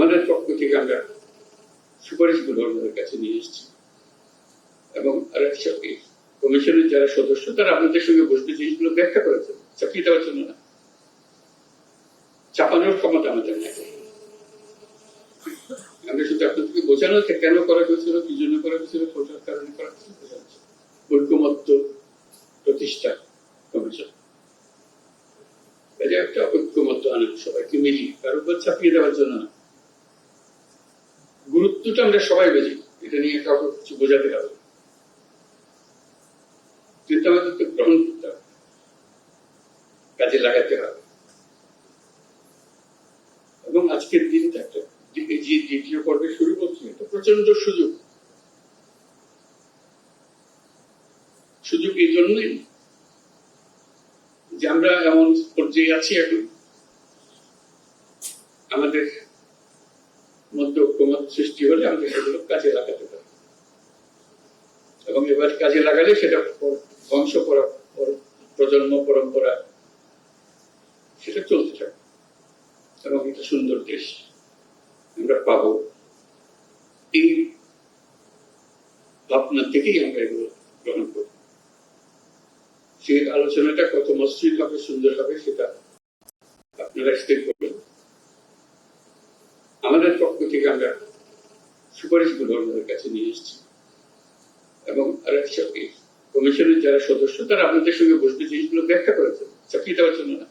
আমাদের পক্ষ থেকে আমরা সুপারিশগুলো আপনাদের কাছে নিয়ে এসেছি এবং কমিশনের যারা সদস্য তারা আপনাদের সঙ্গে বসতে জিনিসগুলো ব্যাখ্যা করেছেন, চাপিয়ে দেওয়ার জন্য না, চাপানোর ক্ষমতা আমাদের নেই। আমরা শুধু আপনাদেরকে বোঝানো কেন করা হয়েছিল, কি জন্য করা হয়েছিল, কোটার কারণে করা হয়েছিল বোঝাচ্ছি। ঐক্যমত্য প্রতিষ্ঠা কমিশন একটা ঐক্যমত্য আনেন, সবাইকে মিলিয়ে কারোর উপর চাপিয়ে দেওয়ার জন্য না। গুরুত্বটা আমরা সবাই বুঝি, এটা নিয়ে কাউকে কিছু বোঝাতে হবে, কিন্তু আমাদেরকে গ্রহণ করতে হবে, কাজে লাগাতে হবে। এবং আজকের দিনটা একটা যে দ্বিতীয় পর্বে শুরু করছি, এটা প্রচন্ড সুযোগ। সুযোগ এই জন্যই যে আমরা এমন পর্যায়ে আছি এখন, আমাদের মধ্যে ঐক্যমত সৃষ্টি হলে আমরা সেগুলো কাজে লাগাতে পারি এবং এবার কাজে লাগালে সেটা বংশ প্রজন্ম পরম্পরা সেটা চলতে থাকে এবং একটা সুন্দর দেশ আমরা পাবো। এই ভাবনা থেকেই আমরা এগুলো গ্রহণ করব। সেই আলোচনাটা কত মসৃণ হবে, সুন্দর হবে, সেটা আপনারা স্থির করবেন। আমাদের পক্ষ থেকে আমরা সুপারিশগুলো আপনাদের কাছে নিয়ে এসেছি এবং কমিশনের যারা সদস্য তারা আপনাদের সঙ্গে বসতে জিনিসগুলো ব্যাখ্যা করেছেন, চাপিয়ে দেওয়ার জন্য না,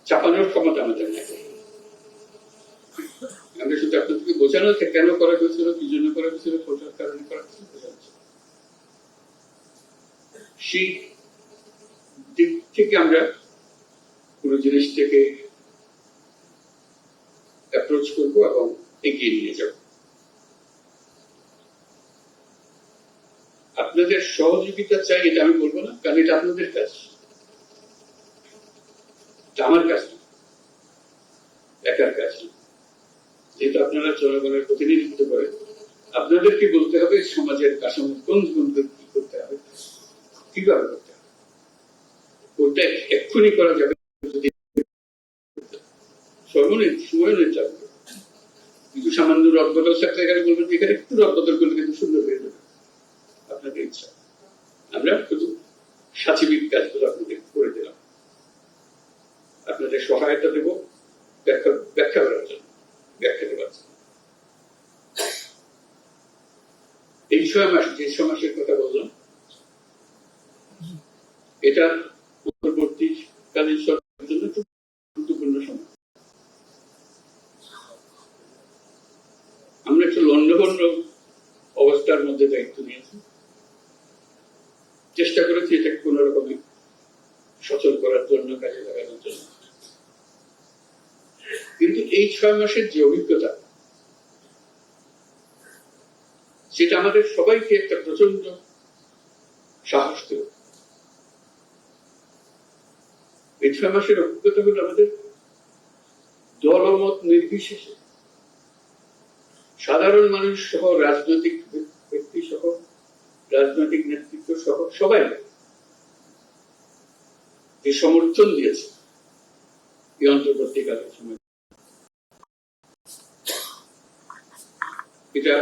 চাপানোর ক্ষমতা আমাদের নেই। আমরা শুধু আপনাদেরকে বোঝানো কেন করা হয়েছিল, কি জন্য করা হয়েছিল, কোটার কারণে করা হয়েছিল বোঝাচ্ছি। সেই দিক থেকে আমরা পুরো জিনিসটাকে অ্যাপ্রোচ করবো এবং এগিয়ে নিয়ে যাব। আপনাদের সহযোগিতা চাই, এটা আমি বলবো না, কারণ এটা আপনাদের কাজ, আমার কাজ না, একার কাজ না। যেহেতু আপনারা জনগণের প্রতিনিধিত্ব করেন, আপনাদেরকে বলতে হবে সমাজের কাঠামো কোন গুণকে কি করতে হবে, কিভাবে করতে হবে। ওটা এক্ষুনি করা যাবে যদি সময় নিতে হবে। কিন্তু সামান্য রদবদল থাকলে এখানে বলবেন এখানে একটু রদবদল করলে কিন্তু সুন্দর হয়ে যাবে, আপনাদের ইচ্ছা। আমরা শুধু সাচিবিক কাজগুলো আপনাদের করে দিলাম, আপনাদের সহায়তা দেব ব্যাখ্যা করার জন্য, ব্যাখ্যা দেওয়ার জন্য। এই 6 মাস, যে 6 মাসের কথা বললাম, এটা পরবর্তীকালীন সরকারের জন্য খুব গুরুত্বপূর্ণ সময়। আমরা একটু লন্ডভন্ড অবস্থার মধ্যে দায়িত্ব নিয়েছি, চেষ্টা করেছি এটাকে কোন রকমে সচল করার জন্য, কাজে লাগানোর জন্য। কিন্তু এই 6 মাসের যে অভিজ্ঞতা, সেটা আমাদের সবাইকে একটা প্রচন্ড সাহস দেবে। এই 6 মাসের অভিজ্ঞতা হলো আমাদের দলমত নির্বিশেষে সাধারণ মানুষ সহ, রাজনৈতিক ব্যক্তি সহ, রাজনৈতিক নেতৃত্ব সহ সবাই যে সমর্থন দিয়েছে এই অন্তর্বর্তীকালীন সময়, এটা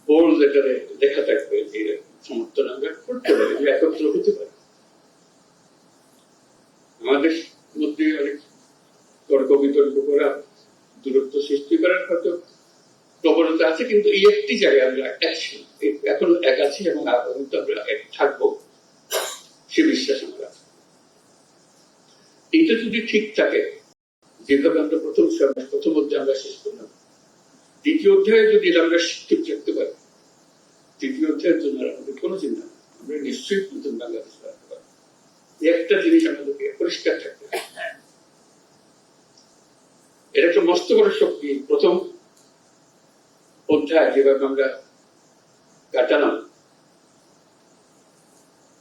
বোল্ড লেটারে লেখা থাকবে যে সমর্থন আমরা করতে পারি, যে একত্র হতে পারি। আমাদের মধ্যে অনেক তর্ক বিতর্ক করা, দূরত্ব সৃষ্টি করার হয়তো প্রবণতা আছে, কিন্তু এই একটি জায়গায় আমরা এখন এক আছি এবং আমরা এক থাকবো, সে বিশ্বাস আমরা। এইটা যদি ঠিক থাকে, যেভাবে আমরা প্রথম অধ্যায় আমরা শেষ করলাম, দ্বিতীয় অধ্যায়ে যদি আমরা ঠিক রাখতে পারি, তৃতীয় অধ্যায়ের জন্য আমাদের কোনো চিন্তা নেই, আমরা নিশ্চয়ই নতুন বাংলাদেশ বানাতে পারবো। একটা জিনিস আমাদেরকে পরিষ্কার থাকতে হবে, এটা একটা মস্ত বড় শক্তি। প্রথম অধ্যায় যেভাবে আমরা কাটালাম,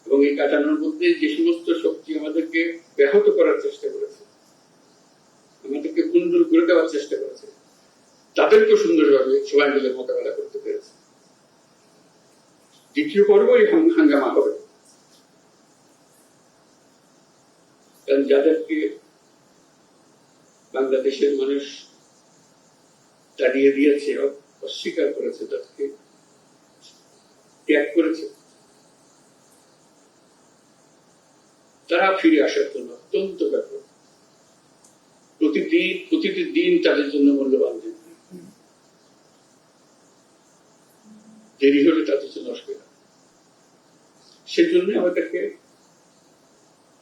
এবং এই কাটানোর মধ্যে যে সমস্ত শক্তি আমাদেরকে ব্যাহত করার চেষ্টা করেছে, আমাদেরকে কুণ্ডল করে দেওয়ার চেষ্টা করেছে, তাদেরকেও সুন্দরভাবে সবাই মিলে মোকাবেলা করতে পেরেছে। দ্বিতীয় পর্ব এই হাঙ্গামা হবে, কারণ যাদেরকে বাংলাদেশের মানুষ তাড়িয়ে দিয়েছে, অস্বীকার করেছে, তাদেরকে ত্যাগ করেছে, তারা ফিরে আসার জন্য অত্যন্ত ব্যাপক। প্রতিটি দিন তাদের জন্য মূল্যবান দিন। দেরি হলে তাদের জন্য অসুবিধা। সেজন্য আমাদেরকে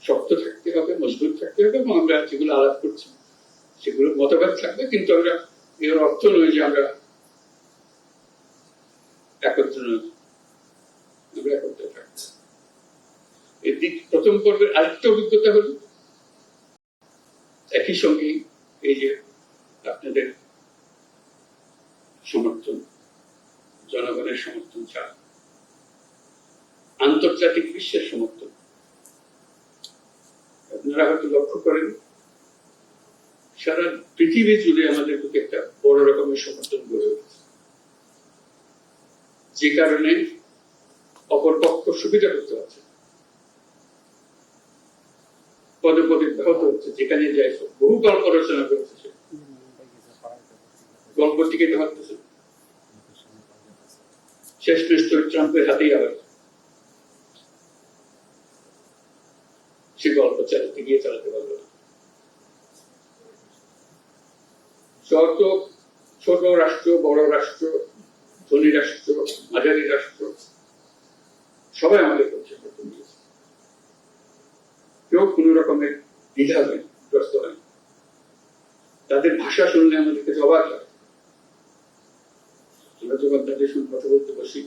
শক্ত থাকতে হবে, মজবুত থাকতে হবে, এবং আমরা যেগুলো আলাপ করছি সেগুলো মতভেদ থাকবে, কিন্তু আমরা এর অর্থ নয় যে আমরা একত্র নই, আমরা একত্রে থাকবো। এর দিক প্রথম পর্বের আরেকটা অভিজ্ঞতা হল একই সঙ্গে এই যে আপনাদের সমর্থন, জনগণের সমর্থন ছাড়া আন্তর্জাতিক বিশ্বের সমর্থন আপনারা হয়তো লক্ষ্য করেন, সারা পৃথিবী জুড়ে আমাদের প্রতি একটা বড় রকমের সমর্থন গড়ে উঠেছে, যে কারণে অপরপক্ষ সুবিধা করতে পারছে, পদে পদে ব্যাহত হচ্ছে। যেখানে যাই বহু গল্প রচনা করেছে, গল্প টিকে ভাবতেছে শেষ মেশ ট্রাম্পের হাতেই আবার সে গল্প চালাতে গিয়ে চালাতে পারলো না। যত ছোট রাষ্ট্র, বড় রাষ্ট্র, ধনী রাষ্ট্র, মাঝারি রাষ্ট্র, সবাই আমাদের করছে, কেউ কোন রকমের দ্বিধা গ্রস্ত হয়। তাদের ভাষা শুনলে আমাদের কাছে অবাক হয়। আমরা যখন তাদের সঙ্গে কথা বলতে বসি,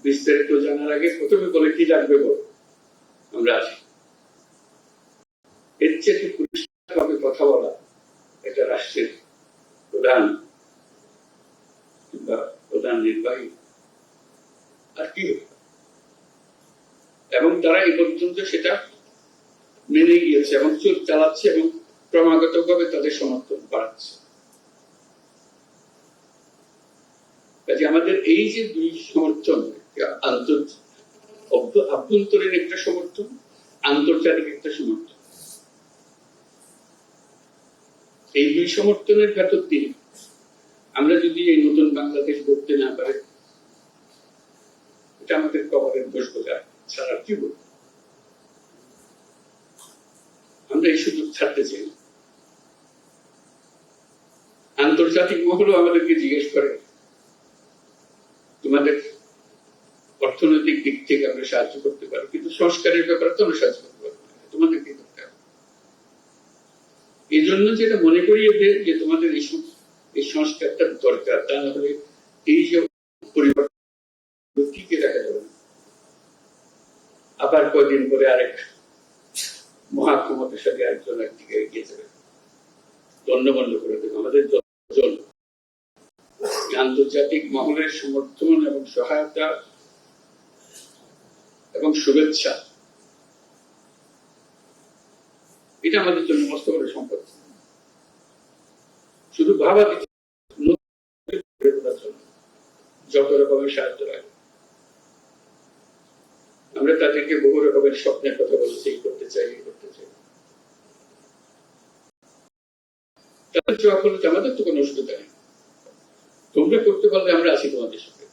বিস্তারিত জানার আগে প্রথমে বলে কি লাগবে বল, আমরা আছি। এর চেয়ে পরিষ্কারভাবে কথা বলা একটা রাষ্ট্রের প্রধান কিংবা প্রধান নির্বাহী আর কি হবে। এবং তারা এই পর্যন্ত সেটা মেনে গিয়েছে এবং চোখ চালাচ্ছে এবং ক্রমাগত ভাবে তাদের সমর্থন বাড়াচ্ছে। কাজে আমাদের এই যে দুই সমর্থন, আভ্যন্তরীণ একটা সমর্থন, আন্তর্জাতিক একটা সমর্থন, এই দুই সমর্থনের ভেতর দিয়ে আমরা যদি এই নতুন বাংলাদেশ গড়তে না পারি, এটা আমাদের কবরের দোষ বোঝা ছাড়া কি বলবো। আমরা এই সুযোগ ছাড়তে চাই। আন্তর্জাতিক মহলও আমাদেরকে জিজ্ঞেস করে, তোমাদের অর্থনৈতিক দিক থেকে আমরা সাহায্য করতে পারি, কিন্তু সংস্কারের ব্যাপারে তো আমরা সাহায্য করতে পারবো না, তোমাদের কি করতে হবে। এই জন্য যেটা মনে করিয়ে দেয় যে তোমাদের এই সংস্কারটা দরকার, তা না হলে এই যে পরিবর্তন টিকে রাখা যাবে না। আবার কয়েকদিন পরে আরেক মহাক্ষমতার সাথে একজন একদিকে এগিয়ে যাবে, দণ্ডবন্ধ করে দেবে। আমাদের দল আন্তর্জাতিক মহলের সমর্থন এবং সহায়তা এবং শুভেচ্ছা, এটা আমাদের জন্য মস্ত বড় সম্পদ। শুধু ভাবা যত রকমের সাহায্য লাগে, আমরা তাদেরকে বহু রকমের স্বপ্নের কথা বলেছি, এই করতে চাই, এই করতে চাই। তাদের জবাব হলো আমাদের তো কোনো অসুবিধা নেই, তোমরা করতে পারলে আমরা আছি তোমাদের সাথে।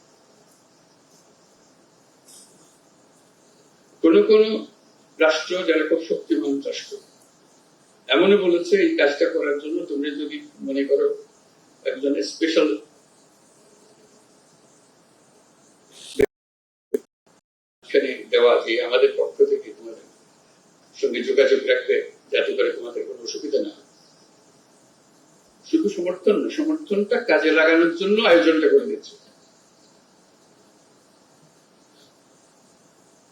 কোন কোন রাষ্ট্র যারা খুব শক্তিমান রাষ্ট্র এমনই বলেছে, এই কাজটা করার জন্য তোমরা যদি মনে করো একজন স্পেশাল দেওয়া যে আমাদের পক্ষ থেকে তোমাদের সঙ্গে যোগাযোগ রাখবে, যাতে করে তোমাদের কোনো অসুবিধা না হয়। শুধু সমর্থন না, সমর্থনটা কাজে লাগানোর জন্য আয়োজনটা করে দিচ্ছে।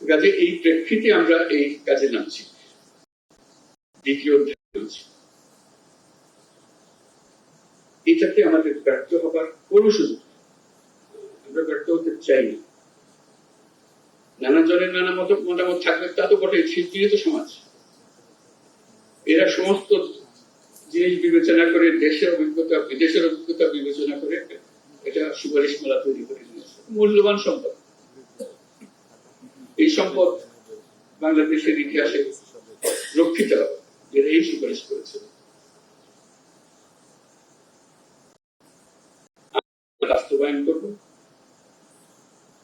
কাজে এই প্রেক্ষিতে আমরা এই কাজে নামছি, দ্বিতীয় অধ্যায়ে নামছি। এটাতে আমাদের ব্যর্থ হবার কোনো সুযোগ, আমরা ব্যর্থ হতে চাই না। নানা জনের নানা মতামত থাকবে, তা তো বটে, শিল্পীয় তো সমাজ, এরা সমস্ত জিনিস বিবেচনা করে, দেশের অভিজ্ঞতা বিদেশের অভিজ্ঞতা বিবেচনা করে এটা সুপারিশ মালা তৈরি করে নিয়েছে। মূল্যবান সম্পদ, এই সম্পদ বাংলাদেশের ইতিহাসে রক্ষিত হবে, যারা এই সুপারিশ করেছে। বাস্তবায়ন করবো,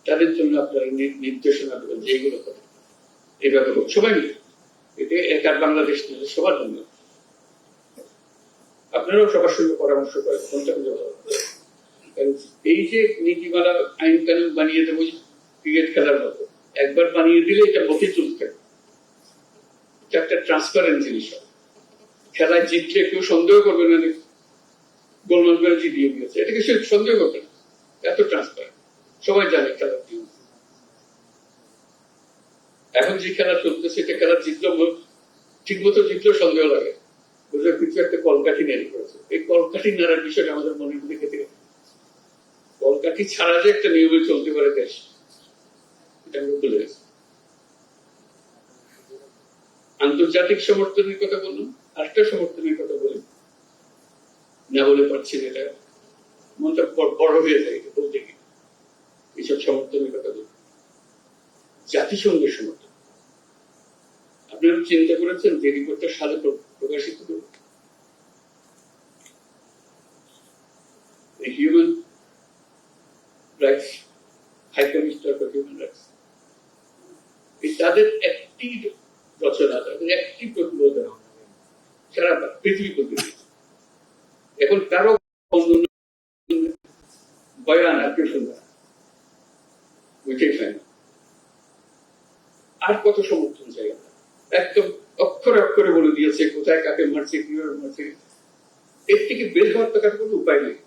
তাদের জন্য আপনারা নির্দেশনা দেবেন যেগুলো করে এইভাবে সবাই মিলে, এতে একার বাংলাদেশ নিয়ে সবার জন্য। আপনারাও সবার সঙ্গে পরামর্শ করেন কোনটা খুঁজে ভালো হবে। কারণ এই যে নীতিমালা আইন কানুন বানিয়ে দেবো ক্রিকেট খেলার মতো, একবার বানিয়ে দিলে এটা বকে চলতে, এটা একটা ট্রান্সপারেন্ট জিনিস হবে। খেলায় জিতলে কেউ সন্দেহ করবে না গোলমাল করে জিতিয়ে দিয়েছে, এটাকে সে সন্দেহ করবে না, এত ট্রান্সপারেন্ট, সবাই জানে খেলার নিয়ম। এখন যে খেলা চলতেছে এটা খেলা জিতলো ঠিক মতো জিতলেও সন্দেহ লাগে, বুঝলে কিছু একটা কলকাঠি নাড়ি করেছে। এই কলকাঠি নাড়ার বিষয়টা আমাদের মনে মনে খেতে, কলকাঠি ছাড়া যে একটা নিয়মে চলতে পারে দেশ, এটা আমরা ভুলে গেছি। আন্তর্জাতিক সমর্থনের কথা বলুন, আরেকটা সমর্থনের কথা বলি, না বলে পারছি না, এটা মনটা বড় হয়ে যায় এটা বলতে গিয়ে। এইসব সমর্থনের কথা বলি, জাতিসংঘের সমর্থন। আপনারা চিন্তা করেছেন যে রিপোর্টটা সালে প্রকাশিত করবে, human rights high commissioner for human rights, তাদের একটি রচনা, তাদের একটি প্রতিবেদন সারা পৃথিবী করতে দিয়েছে। এখন কারো বয়ান আর কেউ শুনবে না, বুঝতেই চায় না। আর কত সমর্থন চাই আমরা, একদম অক্ষরে অক্ষরে বলে দিয়েছে কোথায় কাকে মারছে, কিভাবে মারছে। এর থেকে বের হওয়ার তো কাছে কোনো উপায় নেই।